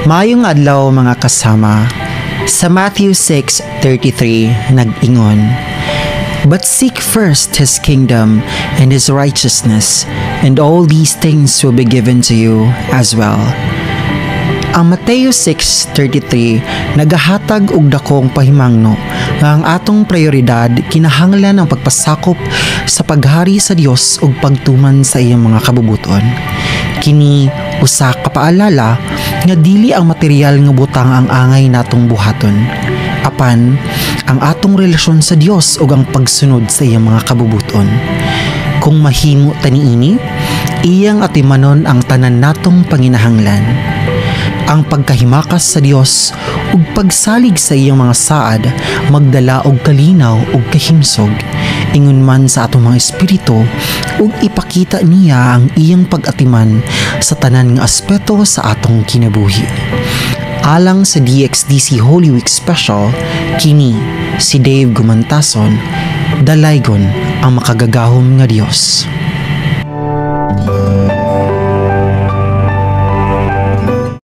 Maayong adlaw mga kasama. Sa Matthew 6:33 nag-ingon, "But seek first His kingdom and His righteousness, and all these things will be given to you as well." Ang Mateo 6:33 nagahatag og dakong pahimangno nga ang atong prioridad kinahanglan ang pagpasakop sa paghari sa Dios ug pagtuman sa iyang mga kabubuton. Kini usa ka paalala nga dili ang material nga butang ang angay natong buhaton, apan ang atong relasyon sa Dios ug ang pagsunod sa iyang mga kabubuton. Kung mahimo ta niini, iyang atimanon ang tanan natong panginahanglan. Ang pagkahimakas sa Dios ug pagsalig sa iyang mga saad magdala og kalinaw ug kahimsog, ingon man sa atong mga espiritu, ug ipakita niya ang iyang pag-atiman sa tanan nga aspeto sa atong kinabuhi. Alang sa DXDC Holy Week Special, kini si Dave Gumantason, dalaygon ang makagagahom nga Dios.